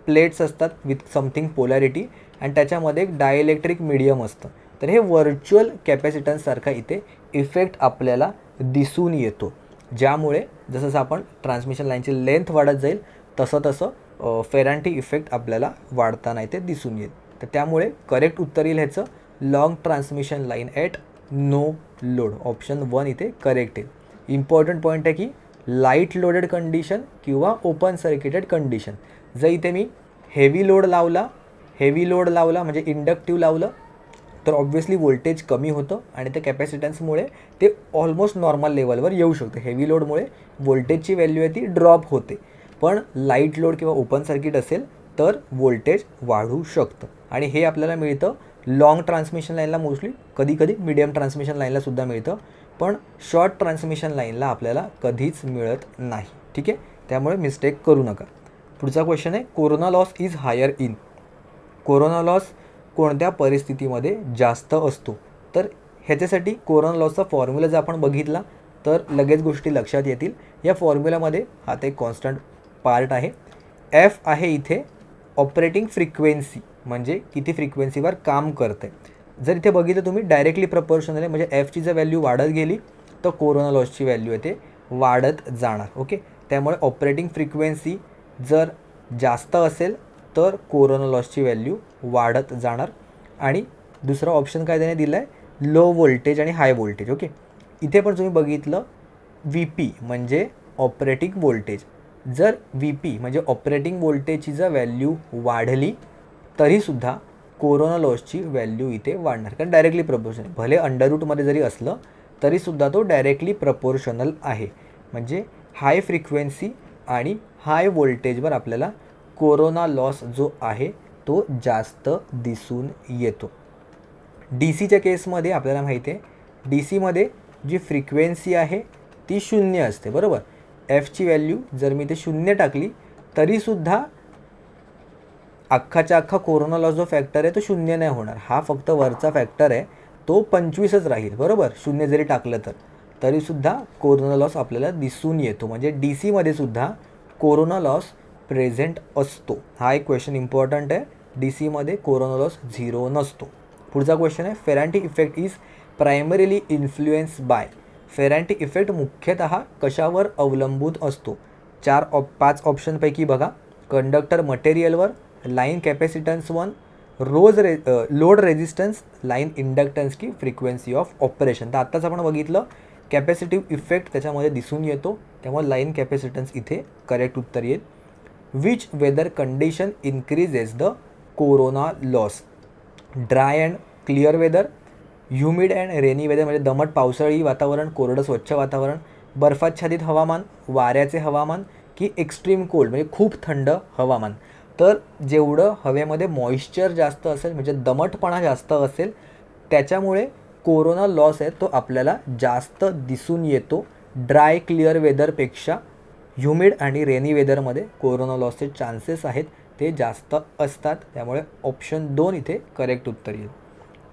प्लेट्स असतात विथ समथिंग पोलॅरिटी आणि त्याच्यामध्ये एक डायइलेक्ट्रिक मीडियम असतं. तर हे व्हर्च्युअल कॅपॅसिटन्ससारखा इथे इफेक्ट आपल्याला दिसून येतो, ज्यामुळे जसं आपण ट्रान्समिशन लाईनची लेंथ वाढत जाईल तसं तसं फेरांटी इफेक्ट आपल्याला वाढताना इथे दिसून येईल. तर त्यामुळे करेक्ट उत्तर येईल ह्याचं long transmission line at no load. Option 1 इथे करेक्ट येईल. इम्पॉर्टंट पॉईंट आहे की लाईट लोडेड कंडिशन किंवा ओपन सर्किटेड कंडिशन, जर इथे मी हेवी लोड लावला म्हणजे इंडक्टिव्ह लावलं तर ऑब्व्हियसली व्होल्टेज कमी होतं आणि त्या कॅपॅसिटन्समुळे ते ऑलमोस्ट नॉर्मल लेवलवर येऊ शकतं. हेवी लोडमुळे व्होल्टेजची व्हॅल्यू आहे ती ड्रॉप होते, पण लाईट लोड किंवा ओपन सर्किट असेल तर व्होल्टेज वाढू शकतं. आणि हे आपल्याला मिळतं लॉंग ट्रान्समिशन लाईनला, मोस्टली कधी मीडियम ट्रान्समिशन लाईनलासुद्धा मिळतं, पण शॉर्ट ट्रान्समिशन लाईनला आपल्याला कधीच मिळत नाही. ठीक आहे, त्यामुळे मिस्टेक करू नका. पुढचा क्वेश्चन आहे corona loss is higher in. Corona loss कोणत्या परिस्थितीमध्ये जास्त असतो? तर ह्याच्यासाठी कोरोना लॉसचा फॉर्म्युला जर आपण बघितला तर लगेच गोष्टी लक्षात येतील. या फॉर्म्युलामध्ये हा एक कॉन्स्टंट पार्ट आहे. एफ आहे इथे ऑपरेटिंग फ्रिक्वेन्सी, म्हणजे किती फ्रिक्वेन्सीवर काम करते. जर इथे बघितलं तुम्ही डायरेक्टली प्रपोर्शनल आहे, म्हणजे एफची जर व्हॅल्यू वाढत गेली तर कोरोना लॉसची व्हॅल्यू आहे ते वाढत जाणार. ओके, त्यामुळे ऑपरेटिंग फ्रिक्वेन्सी जर जास्त असेल तर कोरोना लॉसची व्हॅल्यू वाढत जाणार. आणि दुसरा ऑप्शन काय त्याने दिला आहे लो व्होल्टेज आणि हाय व्होल्टेज. ओके, इथे पण तुम्ही बघितलं व्ही पी म्हणजे ऑपरेटिंग व्होल्टेज. जर व्ही पी म्हणजे ऑपरेटिंग व्होल्टेजची जर व्हॅल्यू वाढली तरीसुद्धा कोरोना लॉसची व्हॅल्यू इथे वाढणार, कारण डायरेक्टली प्रपोर्शनल. भले अंडररूटमध्ये जरी असलं तरीसुद्धा तो डायरेक्टली प्रपोर्शनल आहे. म्हणजे हाय फ्रिक्वेन्सी आणि हाय व्होल्टेजवर आपल्याला कोरोना लॉस जो आहे तो जास्त दिसून येतो. डी सीच्या केसमध्ये आपल्याला माहिती आहे डी सीमध्ये जी फ्रिक्वेन्सी आहे ती 0 असते, बरोबर. एफची व्हॅल्यू जर मी ते 0 टाकली तरीसुद्धा अख्खाच्या अख्खा कोरोना लॉस जो फॅक्टर आहे तो 0 नाही होणार. हा फक्त वरचा फॅक्टर आहे तो 25च राहील, बरोबर. 0 जरी टाकलं तरीसुद्धा कोरोना लॉस आपल्याला दिसून येतो. म्हणजे डी सीमध्ये सुद्धा कोरोना लॉस प्रेझेंट असतो. हा एक क्वेश्चन इम्पॉर्टंट आहे. डी सीमध्ये कोरोना लॉस 0 नसतो. पुढचा क्वेश्चन आहे Ferranti effect is primarily influence by. Ferranti effect मुख्यतः कशावर अवलंबून असतो? 5 ऑप्शनपैकी बघा. कंडक्टर मटेरियलवर, line capacitance 1, load resistance, line inductance की फ्रिक्वेन्सी ऑफ ऑपरेशन. तर आत्ताच आपण बघितलं कॅपॅसिटिव्ह इफेक्ट त्याच्यामध्ये दिसून येतो, त्यामुळे लाईन कॅपॅसिटन्स इथे करेक्ट उत्तर येईल. Which weather condition increases the corona loss? Dry and clear weather, humid and rainy weather म्हणजे दमट पावसाळी वातावरण, कोरडं स्वच्छ वातावरण, बर्फाच्छादित हवामान, वाऱ्याचे हवामान की एक्स्ट्रीम कोल्ड म्हणजे खूप थंड हवामान. तर जेवढं हवेमध्ये मॉइश्चर जास्त असेल म्हणजे दमटपणा जास्त असेल त्याच्यामुळे कोरोना लॉस आहे तो आपल्याला जास्त दिसून येतो. ड्राय क्लिअर वेदरपेक्षा ह्युमिड आणि रेनी वेदरमध्ये कोरोना लॉसचे चान्सेस आहेत ते जास्त असतात. त्यामुळे ऑप्शन 2 इथे करेक्ट उत्तर येईल.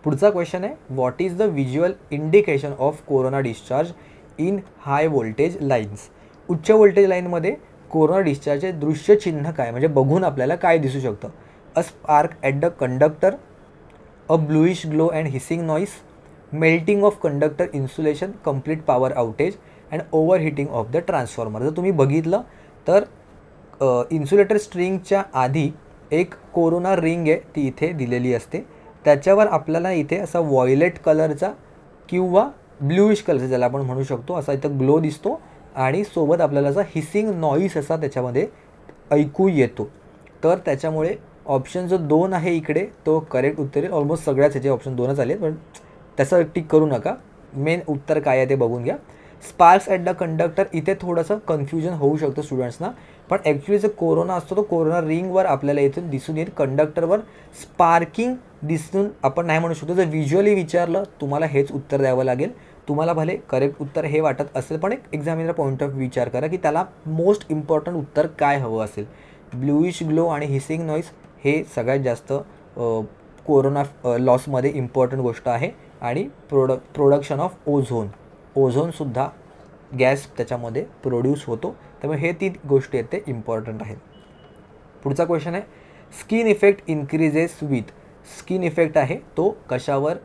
पुढचा क्वेश्चन आहे what is the visual indication of corona discharge in high voltage lines. उच्च व्होल्टेज लाईनमध्ये कोरोना डिस्चार्जचे दृश्य चिन्ह काय, म्हणजे बघून आपल्याला काय दिसू शकतं? A spark at the conductor, a bluish glow and hissing noise, melting of conductor insulation, complete power outage and over heating of the transformer. जर तुम्ही बघितलं तर इन्सुलेटर स्ट्रिंगच्या आधी एक कोरोना रिंग आहे ती इथे दिलेली असते, त्याच्यावर आपल्याला इथे असा व्हायलेट कलरचा किंवा ब्लूइश कलरचा ज्याला आपण म्हणू शकतो असा इथं ग्लो दिसतो आणि सोबत आपल्याला असा हिसिंग नॉईस असा त्याच्यामध्ये ऐकू येतो. तर त्याच्यामुळे ऑप्शन जो 2 आहे इकडे तो करेक्ट उत्तर येईल. ऑलमोस्ट सगळ्याच ह्याचे ऑप्शन 2च आले, पण त्याचं टिक करू नका. मेन उत्तर काय आहे ते बघून घ्या. स्पार्क्स ॲट द कंडक्टर इथे थोडंसं कन्फ्युजन होऊ शकतं स्टुडंट्सना, पण ॲक्च्युली जो कोरोना असतो तो कोरोना रिंगवर आपल्याला इथून दिसून येईल. कंडक्टरवर स्पार्किंग दिसून आपण नाही म्हणू शकतो. जर व्हिज्युअली विचारलं तुम्हाला हेच उत्तर द्यावं लागेल. तुम्हाला भले करेक्ट उत्तर हे वाटत असेल पण एक एक्झामिनर पॉईंट ऑफ विचार करा की त्याला मोस्ट इम्पॉर्टंट उत्तर काय हवं असेल. ब्लूइश ग्लो आणि हिसिंग नॉईस हे सगळ्यात जास्त कोरोना लॉसमध्ये इम्पॉर्टंट गोष्ट आहे. आणि प्रोडक्शन ऑफ ओझोनसुद्धा गॅस त्याच्यामध्ये प्रोड्यूस होतो. त्यामुळे हे 3 गोष्टी आहेत ते इम्पॉर्टंट आहेत. पुढचा क्वेश्चन आहे skin effect increases with. Skin effect आहे तो कशावर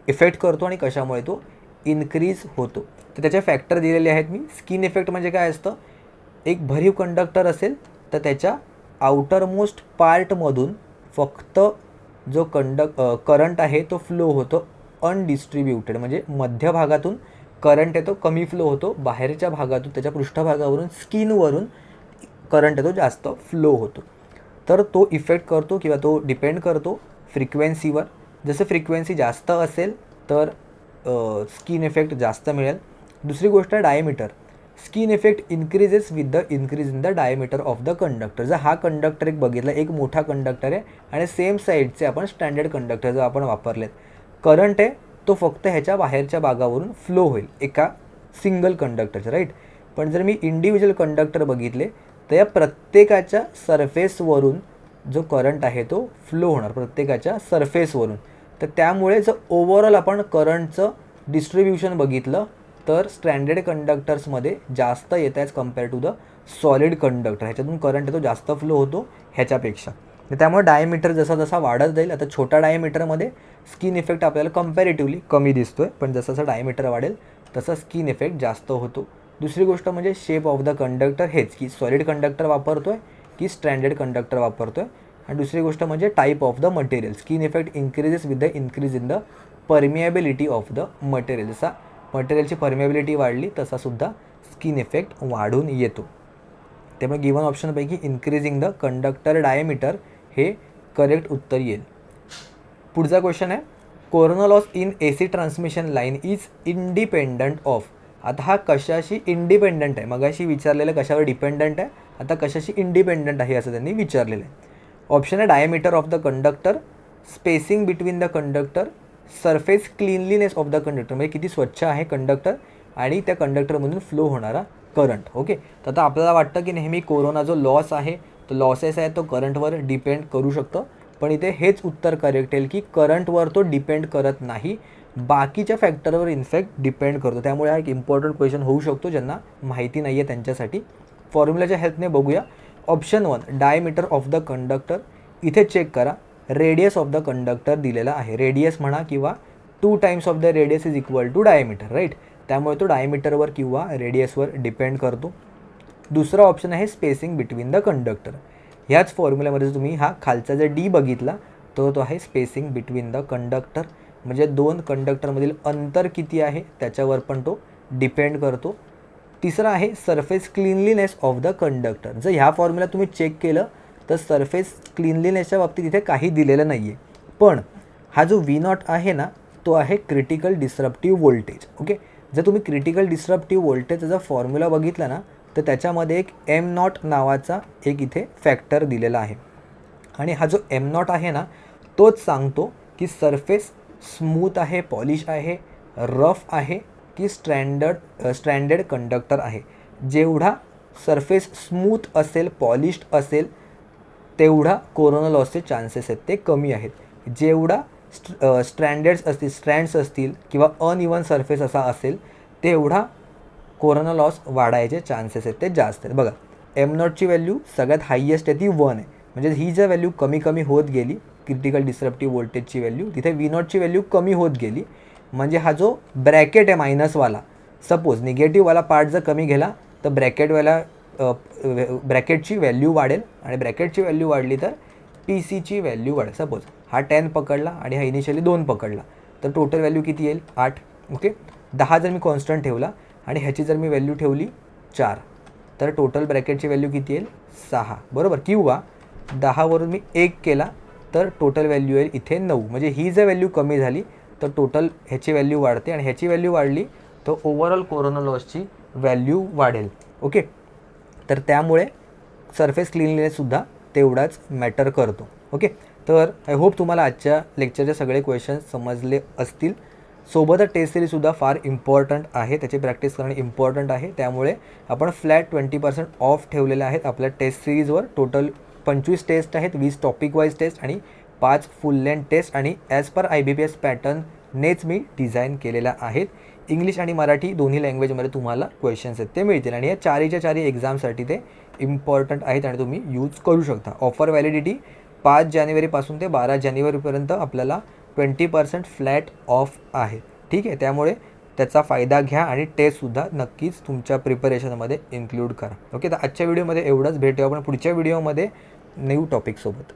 इफेक्ट करतो आणि कशामुळे तो इन्क्रीज होतो. तर त्याचे फॅक्टर दिलेले आहेत मी. स्किन इफेक्ट म्हणजे काय असतं, एक भरीव कंडक्टर असेल तर त्याच्या आउटरमोस्ट पार्टमधून फक्त जो करंट आहे तो फ्लो होतो अनडिस्ट्रीब्युटेड, म्हणजे मध्य भागातून करंट आहे तो कमी फ्लो होतो, बाहेरच्या भागातून त्याच्या पृष्ठभागावरून स्किनवरून करंट आहे तो जास्त फ्लो होतो. तर तो इफेक्ट करतो किंवा तो डिपेंड करतो फ्रिक्वेन्सीवर. जसं फ्रिक्वेन्सी जास्त असेल तर स्किन इफेक्ट जास्त मिळेल. दुसरी गोष्ट diameter. Skin effect increases with the increase in the diameter of the conductor. जर हा कंडक्टर एक बघितला, एक मोठा कंडक्टर आहे आणि सेम साईडचे आपण स्टँडर्ड कंडक्टर जर आपण वापरलेत, करंट आहे तो फक्त ह्याच्या बाहेरच्या भागावरून फ्लो होईल एका सिंगल कंडक्टरचं, राईट. पण जर मी इंडिव्हिज्युअल कंडक्टर बघितले तर या प्रत्येकाच्या सरफेसवरून जो करंट आहे तो फ्लो होणार, प्रत्येकाच्या सरफेसवरून. तर त्यामुळे जर ओव्हरऑल आपण करंटचं डिस्ट्रीब्युशन बघितलं तर स्टँडर्ड कंडक्टर्समध्ये जास्त येत as compare to the solid conductor. ह्याच्यातून करंट तो जास्त फ्लो होतो ह्याच्यापेक्षा. त्यामुळे डायमीटर जसा जसा वाढत जाईल, आता छोट्या डायमीटरमध्ये स्किन इफेक्ट आपल्याला कम्पॅरेटिव्हली कमी दिसतो आहे, पण जसं जसं डायमीटर वाढेल तसं स्किन इफेक्ट जास्त होतो. दुसरी गोष्ट म्हणजे शेप ऑफ द कंडक्टर, हेच की सॉलिड कंडक्टर वापरतो आहे की स्टँडर्ड कंडक्टर वापरतो आहे. आणि दुसरी गोष्ट म्हणजे type of the material. Skin effect increases with the increase in the permeability of the material. जसा मटेरियलची परमिएबिलिटी वाढली तसा सुद्धा स्किन इफेक्ट वाढून येतो. त्यामुळे गिवन ऑप्शनपैकी इन्क्रीजिंग द कंडक्टर डायमीटर हे करेक्ट उत्तर येईल. पुढचा क्वेश्चन आहे, corona loss in AC transmission line is independent of. आता हा कशाशी इंडिपेंडंट आहे? मगाशी विचारलेलं कशावर डिपेंडंट आहे, आता कशाशी इंडिपेंडंट आहे असं त्यांनी विचारलेलं आहे. ऑप्शन आहे diameter of the conductor, spacing between the conductor, surface cleanliness of the conductor, म्हणजे किती स्वच्छ आहे कंडक्टर, आणि त्या कंडक्टरमधून फ्लो होणारा करंट. ओके, तर आता आपल्याला वाटतं की नेहमी कोरोना जो लॉस आहे तो लॉसेस आहे तो करंटवर डिपेंड करू शकतं, पण इथे हेच उत्तर करेक्ट येईल की करंटवर तो डिपेंड करत नाही, बाकीच्या फॅक्टरवर इनफॅक्ट डिपेंड करतो. त्यामुळे हा एक इम्पॉर्टंट क्वेश्चन होऊ शकतो ज्यांना माहिती नाही आहे त्यांच्यासाठी. फॉर्म्युलाच्या हेल्पने बघूया. Option 1 diameter of the conductor. इथे चेक करा, रेडियस ऑफ द कंडक्टर दिलेला आहे. रेडियस म्हणा किंवा 2 times of the radius is equal to diameter, right. त्यामुळे तो डायमीटरवर किंवा रेडियसवर डिपेंड करतो. दुसरा ऑप्शन आहे स्पेसिंग बिटवीन द कंडक्टर. ह्याच फॉर्म्युल्यामध्ये तुम्ही हा खालचा जर डी बघितला तर तो आहे स्पेसिंग बिटवीन द कंडक्टर, म्हणजे दोन कंडक्टरमधील अंतर किती आहे त्याच्यावर पण तो डिपेंड करतो. तिसरा आहे surface cleanliness of the conductor. जर ह्या फॉर्म्युला तुम्ही चेक केलं तर सरफेस क्लीनलीनेसच्या बाबतीत इथे काही दिलेलं नाही आहे, पण हा जो V0 आहे ना तो आहे क्रिटिकल डिस्रप्टिव्ह व्होल्टेज. ओके, जर तुम्ही क्रिटिकल डिस्रप्टिव्ह व्होल्टेजचा फॉर्म्युला बघितला ना तर त्याच्यामध्ये एक M0 नावाचा एक इथे फॅक्टर दिलेला आहे, आणि हा जो M0 आहे ना तोच सांगतो की सरफेस स्मूथ आहे, पॉलिश आहे, रफ आहे की स्ट्रँडेड कंडक्टर आहे. जेवढा सरफेस स्मूथ असेल, पॉलिश्ड असेल, तेवढा कोरोना लॉसचे चान्सेस आहेत ते कमी आहेत. जेवढा स्ट्रँड्स असतील किंवा अनइवन सरफेस असा असेल तेवढा कोरोना लॉस वाढायचे चान्सेस आहेत ते जास्त आहेत. बघा, M0ची व्हॅल्यू सगळ्यात हायेस्ट आहे ती 1 आहे, म्हणजे ही जर व्हॅल्यू कमी कमी होत गेली क्रिटिकल डिस्रप्टिव्ह व्होल्टेजची व्हॅल्यू, तिथे V0ची व्हॅल्यू कमी होत गेली, म्हणजे हा जो ब्रॅकेट आहे मायनसवाला, सपोज निगेटिव्हवाला पार्ट जर कमी गेला तर ब्रॅकेटची व्हॅल्यू वाढेल, आणि ब्रॅकेटची व्हॅल्यू वाढली तर PCची व्हॅल्यू वाढेल. सपोज हा 10 पकडला आणि हा इनिशियली 2 पकडला तर टोटल व्हॅल्यू किती येईल 8. ओके, 10 जर मी कॉन्स्टंट ठेवला आणि ह्याची जर मी व्हॅल्यू ठेवली 4 तर टोटल ब्रॅकेटची व्हॅल्यू किती येईल 6, बरोबर. किंवा 10 वरून मी 1 केला तर टोटल व्हॅल्यू येईल इथे 9, म्हणजे ही जर व्हॅल्यू कमी झाली तर टोटल ह्याची व्हॅल्यू वाढते, आणि ह्याची व्हॅल्यू वाढली तर ओव्हरऑल कोरोना लॉसची व्हॅल्यू वाढेल. ओके, तर त्यामुळे सरफेस क्लीनलीनेससुद्धा तेवढाच मॅटर करतो. ओके, तर आय होप तुम्हाला आजच्या लेक्चरचे सगळे क्वेश्चन्स समजले असतील. सोबतच टेस्ट सिरीजसुद्धा फार इम्पॉर्टंट आहे, त्याची प्रॅक्टिस करणे इम्पॉर्टंट आहे. त्यामुळे आपण फ्लॅट 20% ऑफ ठेवलेले आहेत आपल्या टेस्ट सिरीजवर. टोटल 25 टेस्ट आहेत, 20 टॉपिक वाईज टेस्ट आणि 5 फुल लेंथ टेस्ट, आणि ॲज पर IBPS पॅटर्ननेच मी डिझाईन केलेल्या आहेत. इंग्लिश आणि मराठी दोन्ही लँग्वेजमध्ये तुम्हाला क्वेश्चन्स आहेत ते मिळतील, आणि या चारीच्या चारी एक्झामसाठी ते इम्पॉर्टंट आहेत आणि तुम्ही यूज करू शकता. ऑफर व्हॅलिडिटी 5 जानेवारीपासून ते 12 जानेवारीपर्यंत आपल्याला 20% फ्लॅट ऑफ आहे. ठीक आहे, त्यामुळे त्याचा फायदा घ्या आणि टेस्टसुद्धा नक्कीच तुमच्या प्रिपरेशनमध्ये इन्क्लूड करा. ओके, तर आजच्या व्हिडिओमध्ये एवढंच. भेटूया आपण पुढच्या व्हिडिओमध्ये न्यू टॉपिकसोबत.